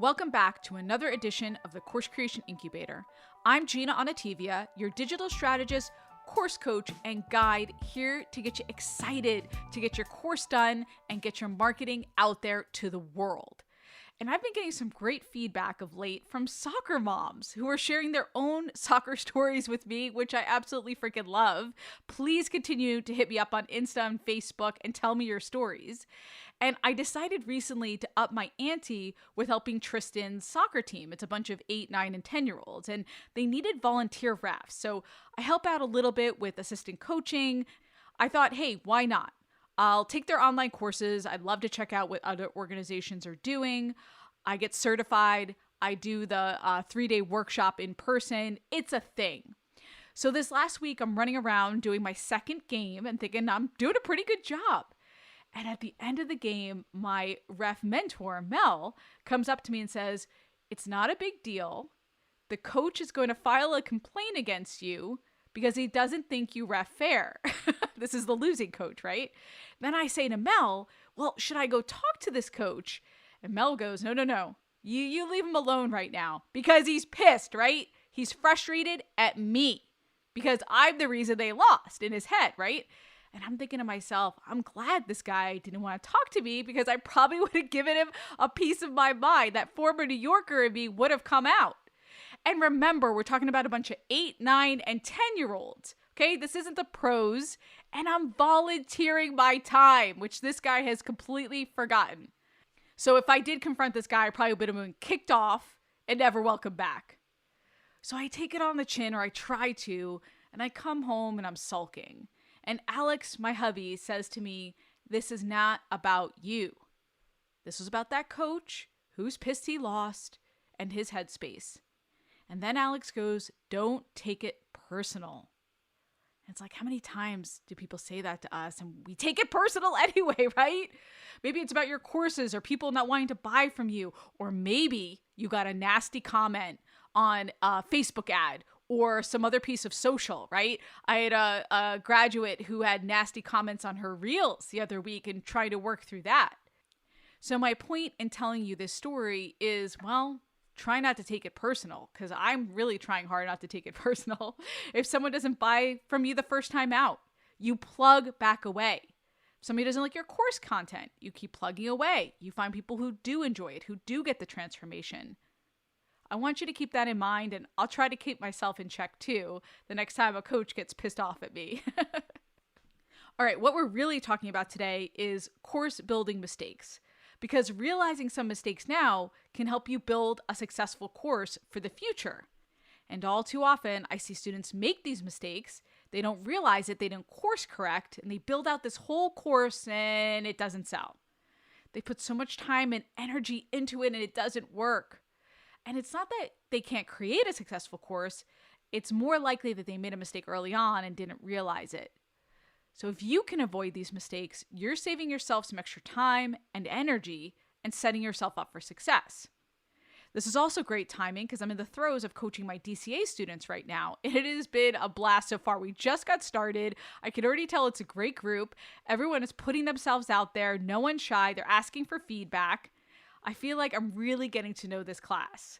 Welcome back to another edition of the Course Creation Incubator. I'm Gina Onativia, your digital strategist, course coach, and guide, here to get you excited to get your course done and get your marketing out there to the world. And I've been getting some great feedback of late from soccer moms who are sharing their own soccer stories with me, which I absolutely freaking love. Please continue to hit me up on Insta and Facebook and tell me your stories. And I decided recently to up my ante with helping Tristan's soccer team. It's a bunch of 8, 9, and 10-year-olds, and they needed volunteer refs. So I help out a little bit with assistant coaching. I thought, hey, why not? I'll take their online courses. I'd love to check out what other organizations are doing. I get certified. I do the 3-day workshop in person. It's a thing. So this last week, I'm running around doing my second game and thinking I'm doing a pretty good job. And at the end of the game, my ref mentor, Mel, comes up to me and says, "It's not a big deal. The coach is going to file a complaint against you because he doesn't think you ref fair." This is the losing coach, right? Then I say to Mel, "Well, should I go talk to this coach?" And Mel goes, No. You leave him alone right now because he's pissed, right? He's frustrated at me because I'm the reason they lost in his head, right? And I'm thinking to myself, I'm glad this guy didn't want to talk to me because I probably would have given him a piece of my mind. That former New Yorker in me would have come out. And remember, we're talking about a bunch of 8, 9, and 10-year-olds. Okay, this isn't the pros. And I'm volunteering my time, which this guy has completely forgotten. So if I did confront this guy, I probably would have been kicked off and never welcomed back. So I take it on the chin, or I try to, and I come home and I'm sulking. And Alex, my hubby, says to me, "This is not about you. This was about that coach who's pissed he lost and his headspace." And then Alex goes, "Don't take it personal." And it's like, how many times do people say that to us? And we take it personal anyway, right? Maybe it's about your courses or people not wanting to buy from you. Or maybe you got a nasty comment on a Facebook ad or some other piece of social, right? I had a graduate who had nasty comments on her reels the other week and tried to work through that. So my point in telling you this story is, well, try not to take it personal, because I'm really trying hard not to take it personal. If someone doesn't buy from you the first time out, you plug back away. If somebody doesn't like your course content, you keep plugging away. You find people who do enjoy it, who do get the transformation. I want you to keep that in mind, and I'll try to keep myself in check too the next time a coach gets pissed off at me. All right, what we're really talking about today is course building mistakes, because realizing some mistakes now can help you build a successful course for the future. And all too often, I see students make these mistakes. They don't realize it, they don't course correct, and they build out this whole course and it doesn't sell. They put so much time and energy into it and it doesn't work. And it's not that they can't create a successful course. It's more likely that they made a mistake early on and didn't realize it. So if you can avoid these mistakes, you're saving yourself some extra time and energy and setting yourself up for success. This is also great timing because I'm in the throes of coaching my DCA students right now. It has been a blast so far. We just got started. I can already tell it's a great group. Everyone is putting themselves out there. No one's shy. They're asking for feedback. I feel like I'm really getting to know this class.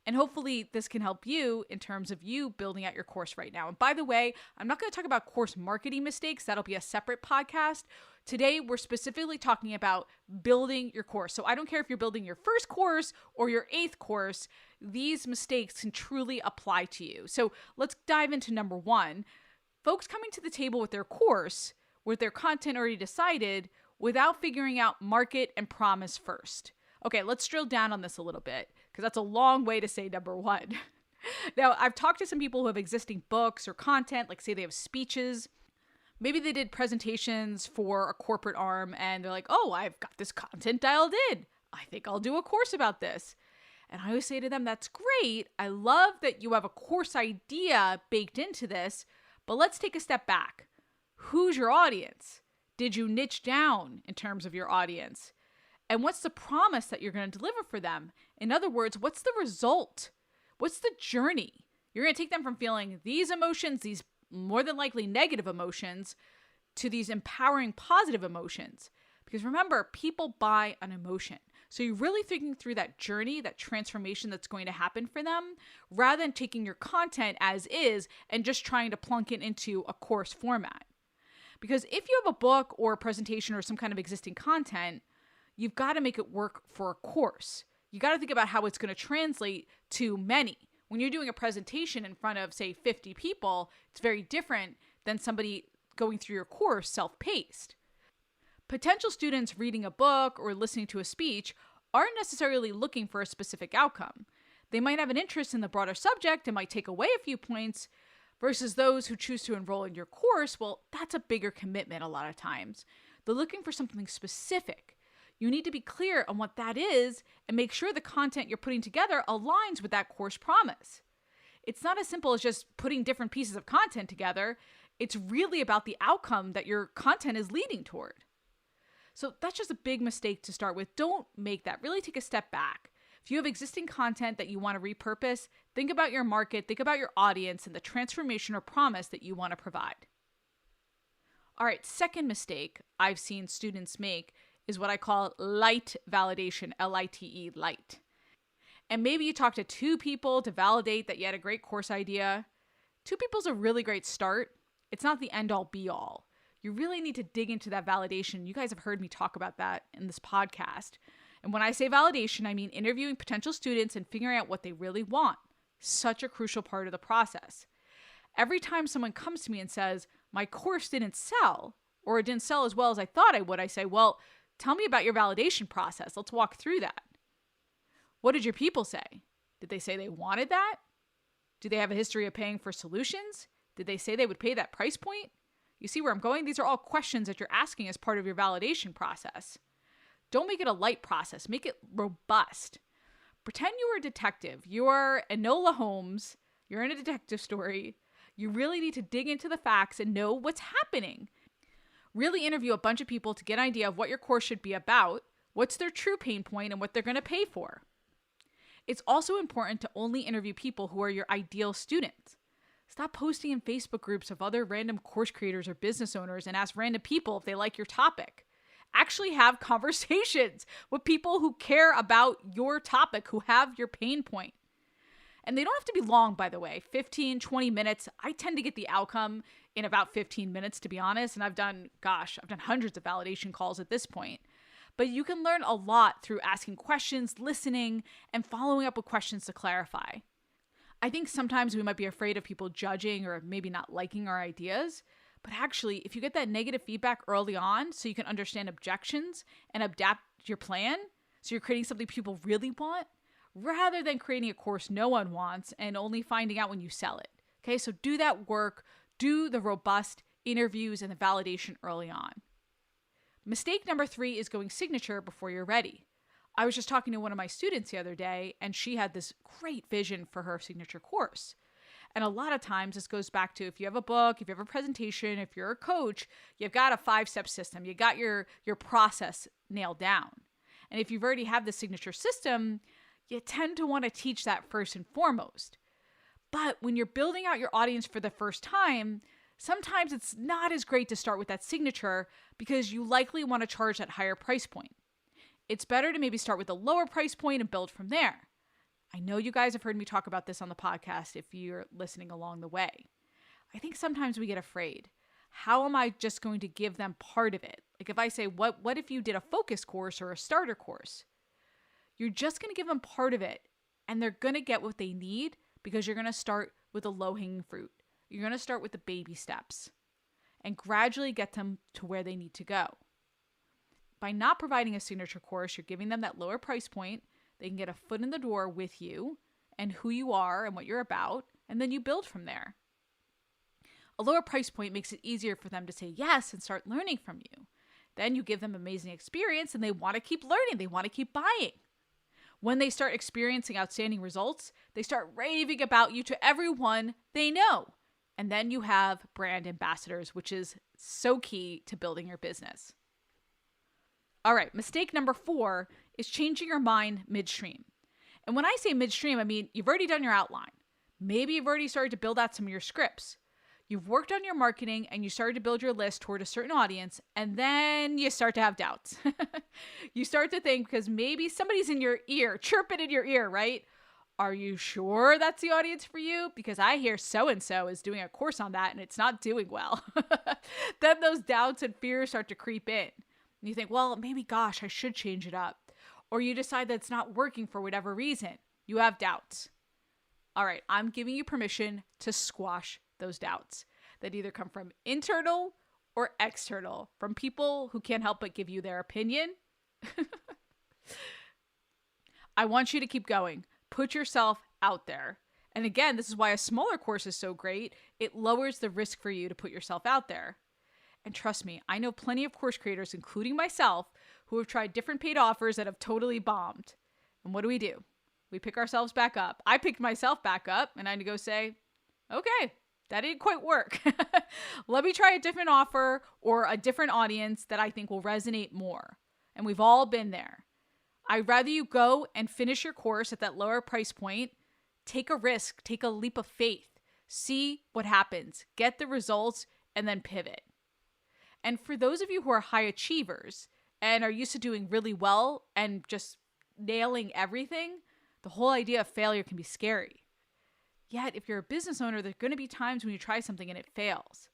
And hopefully this can help you in terms of you building out your course right now. And by the way, I'm not going to talk about course marketing mistakes. That'll be a separate podcast. Today, we're specifically talking about building your course. So I don't care if you're building your first course or your 8th course, these mistakes can truly apply to you. So let's dive into number 1. Folks coming to the table with their course, with their content already decided, without figuring out market and promise first. Okay, let's drill down on this a little bit, because that's a long way to say number 1. Now, I've talked to some people who have existing books or content, like say they have speeches. Maybe they did presentations for a corporate arm and they're like, "Oh, I've got this content dialed in. I think I'll do a course about this." And I always say to them, that's great. I love that you have a course idea baked into this, but let's take a step back. Who's your audience? Did you niche down in terms of your audience? And what's the promise that you're going to deliver for them? In other words, what's the result? What's the journey? You're going to take them from feeling these emotions, these more than likely negative emotions, to these empowering positive emotions. Because remember, people buy an emotion. So you're really thinking through that journey, that transformation that's going to happen for them, rather than taking your content as is and just trying to plunk it into a course format. Because if you have a book or a presentation or some kind of existing content, you've got to make it work for a course. You got to think about how it's going to translate to many. When you're doing a presentation in front of, say, 50 people, it's very different than somebody going through your course self-paced. Potential students reading a book or listening to a speech aren't necessarily looking for a specific outcome. They might have an interest in the broader subject and might take away a few points, versus those who choose to enroll in your course, well, that's a bigger commitment a lot of times. They're looking for something specific. You need to be clear on what that is and make sure the content you're putting together aligns with that course promise. It's not as simple as just putting different pieces of content together. It's really about the outcome that your content is leading toward. So that's just a big mistake to start with. Don't make that. Really take a step back. If you have existing content that you want to repurpose, think about your market, think about your audience, and the transformation or promise that you want to provide. All right, second mistake I've seen students make is what I call light validation, L-I-T-E, light. And maybe you talk to 2 people to validate that you had a great course idea. 2 people is a really great start. It's not the end-all be-all. You really need to dig into that validation. You guys have heard me talk about that in this podcast. And when I say validation, I mean interviewing potential students and figuring out what they really want. Such a crucial part of the process. Every time someone comes to me and says, my course didn't sell, or it didn't sell as well as I thought I would, I say, well, tell me about your validation process. Let's walk through that. What did your people say? Did they say they wanted that? Do they have a history of paying for solutions? Did they say they would pay that price point? You see where I'm going? These are all questions that you're asking as part of your validation process. Don't make it a light process. Make it robust. Pretend you were a detective. You're Enola Holmes. You're in a detective story. You really need to dig into the facts and know what's happening. Really interview a bunch of people to get an idea of what your course should be about, what's their true pain point, and what they're going to pay for. It's also important to only interview people who are your ideal students. Stop posting in Facebook groups of other random course creators or business owners and ask random people if they like your topic. Actually have conversations with people who care about your topic, who have your pain point. And they don't have to be long, by the way, 15, 20 minutes. I tend to get the outcome in about 15 minutes, to be honest. And I've done hundreds of validation calls at this point. But you can learn a lot through asking questions, listening, and following up with questions to clarify. I think sometimes we might be afraid of people judging or maybe not liking our ideas. But actually, if you get that negative feedback early on so you can understand objections and adapt your plan, so you're creating something people really want, rather than creating a course no one wants and only finding out when you sell it. Okay, so do that work, do the robust interviews and the validation early on. Mistake number 3 is going signature before you're ready. I was just talking to one of my students the other day, and she had this great vision for her signature course. And a lot of times this goes back to if you have a book, if you have a presentation, if you're a coach, you've got a 5-step system. You got your process nailed down. And if you've already have the signature system, you tend to want to teach that first and foremost. But when you're building out your audience for the first time, sometimes it's not as great to start with that signature because you likely want to charge that higher price point. It's better to maybe start with a lower price point and build from there. I know you guys have heard me talk about this on the podcast if you're listening along the way. I think sometimes we get afraid. How am I just going to give them part of it? Like if I say, what if you did a focus course or a starter course? You're just going to give them part of it and they're going to get what they need because you're going to start with the low-hanging fruit. You're going to start with the baby steps and gradually get them to where they need to go. By not providing a signature course, you're giving them that lower price point. They can get a foot in the door with you and who you are and what you're about, and then you build from there. A lower price point makes it easier for them to say yes and start learning from you. Then you give them amazing experience and they want to keep learning. They want to keep buying. When they start experiencing outstanding results, they start raving about you to everyone they know. And then you have brand ambassadors, which is so key to building your business. All right, mistake number 4 is changing your mind midstream. And when I say midstream, I mean you've already done your outline. Maybe you've already started to build out some of your scripts. You've worked on your marketing and you started to build your list toward a certain audience, and then you start to have doubts. You start to think, because maybe somebody's in your ear, chirping in your ear, right? Are you sure that's the audience for you? Because I hear so-and-so is doing a course on that and it's not doing well. Then those doubts and fears start to creep in. And you think, well, maybe, gosh, I should change it up. Or you decide that it's not working for whatever reason. You have doubts. All right, I'm giving you permission to squash those doubts that either come from internal or external, from people who can't help but give you their opinion. I want you to keep going. Put yourself out there. And again, this is why a smaller course is so great. It lowers the risk for you to put yourself out there. And trust me, I know plenty of course creators, including myself, who have tried different paid offers that have totally bombed. And what do? We pick ourselves back up. I picked myself back up and I had to go say, okay, that didn't quite work. Let me try a different offer or a different audience that I think will resonate more. And we've all been there. I'd rather you go and finish your course at that lower price point, take a risk, take a leap of faith, see what happens, get the results, and then pivot. And for those of you who are high achievers and are used to doing really well and just nailing everything, the whole idea of failure can be scary. Yet, if you're a business owner, there's going to be times when you try something and it fails.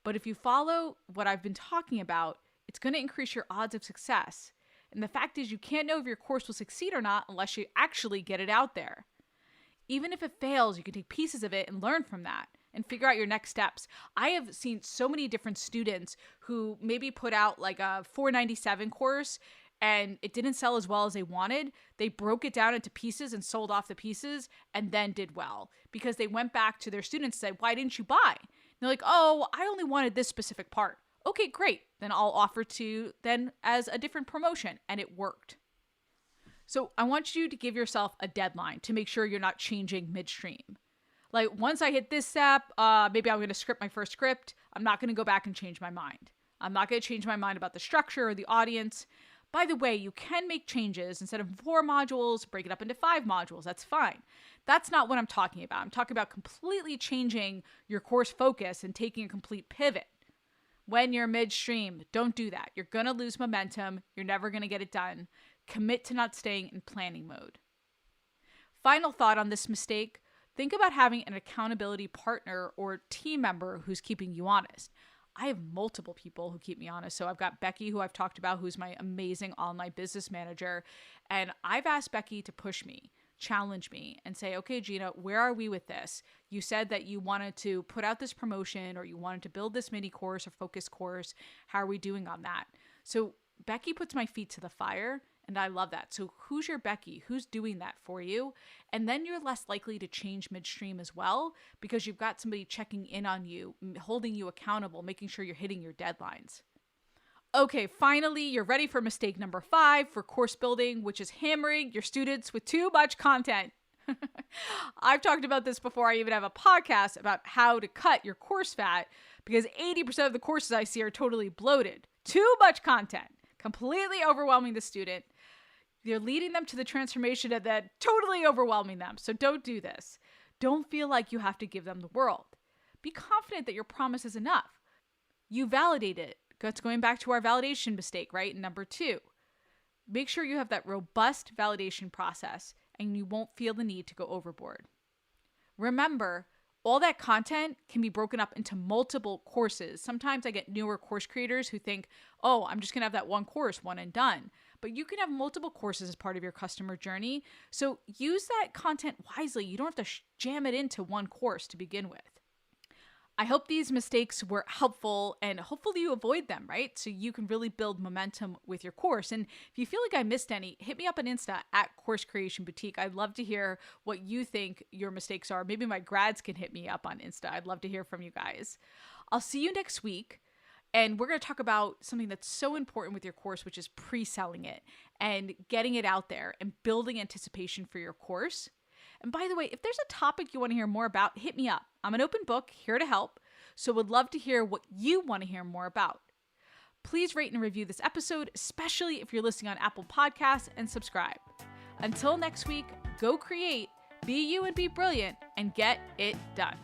But if you follow what I've been talking about, it's going to increase your odds of success. And the fact is, you can't know if your course will succeed or not unless you actually get it out there. Even if it fails, you can take pieces of it and learn from that and figure out your next steps. I have seen so many different students who maybe put out like a $497 course and it didn't sell as well as they wanted. They broke it down into pieces and sold off the pieces and then did well because they went back to their students and said, why didn't you buy? And they're like, oh, I only wanted this specific part. Okay, great. Then I'll offer to then as a different promotion. And it worked. So I want you to give yourself a deadline to make sure you're not changing midstream. Like once I hit this step, maybe I'm going to script my first script. I'm not going to go back and change my mind. I'm not going to change my mind about the structure or the audience. By the way, you can make changes. Instead of 4 modules, break it up into 5 modules. That's fine. That's not what I'm talking about. I'm talking about completely changing your course focus and taking a complete pivot. When you're midstream, don't do that. You're going to lose momentum. You're never going to get it done. Commit to not staying in planning mode. Final thought on this mistake. Think about having an accountability partner or team member who's keeping you honest. I have multiple people who keep me honest. So I've got Becky, who I've talked about, who's my amazing online business manager. And I've asked Becky to push me, challenge me, and say, okay, Gina, where are we with this? You said that you wanted to put out this promotion or you wanted to build this mini course or focus course. How are we doing on that? So Becky puts my feet to the fire. And I love that. So who's your Becky? Who's doing that for you? And then you're less likely to change midstream as well because you've got somebody checking in on you, holding you accountable, making sure you're hitting your deadlines. Okay, finally, you're ready for mistake number 5 for course building, which is hammering your students with too much content. I've talked about this before. I even have a podcast about how to cut your course fat because 80% of the courses I see are totally bloated. Too much content, completely overwhelming the student. You're leading them to the transformation and then totally overwhelming them. So don't do this. Don't feel like you have to give them the world. Be confident that your promise is enough. You validate it. That's going back to our validation mistake, right? Number 2, make sure you have that robust validation process and you won't feel the need to go overboard. Remember, all that content can be broken up into multiple courses. Sometimes I get newer course creators who think, oh, I'm just going to have that one course, one and done. But you can have multiple courses as part of your customer journey. So use that content wisely. You don't have to jam it into one course to begin with. I hope these mistakes were helpful and hopefully you avoid them, right? So you can really build momentum with your course. And if you feel like I missed any, hit me up on Insta at Course Creation Boutique. I'd love to hear what you think your mistakes are. Maybe my grads can hit me up on Insta. I'd love to hear from you guys. I'll see you next week. And we're going to talk about something that's so important with your course, which is pre-selling it and getting it out there and building anticipation for your course. And by the way, if there's a topic you want to hear more about, hit me up. I'm an open book, here to help. So would love to hear what you want to hear more about. Please rate and review this episode, especially if you're listening on Apple Podcasts, and subscribe. Until next week, go create, be you and be brilliant, and get it done.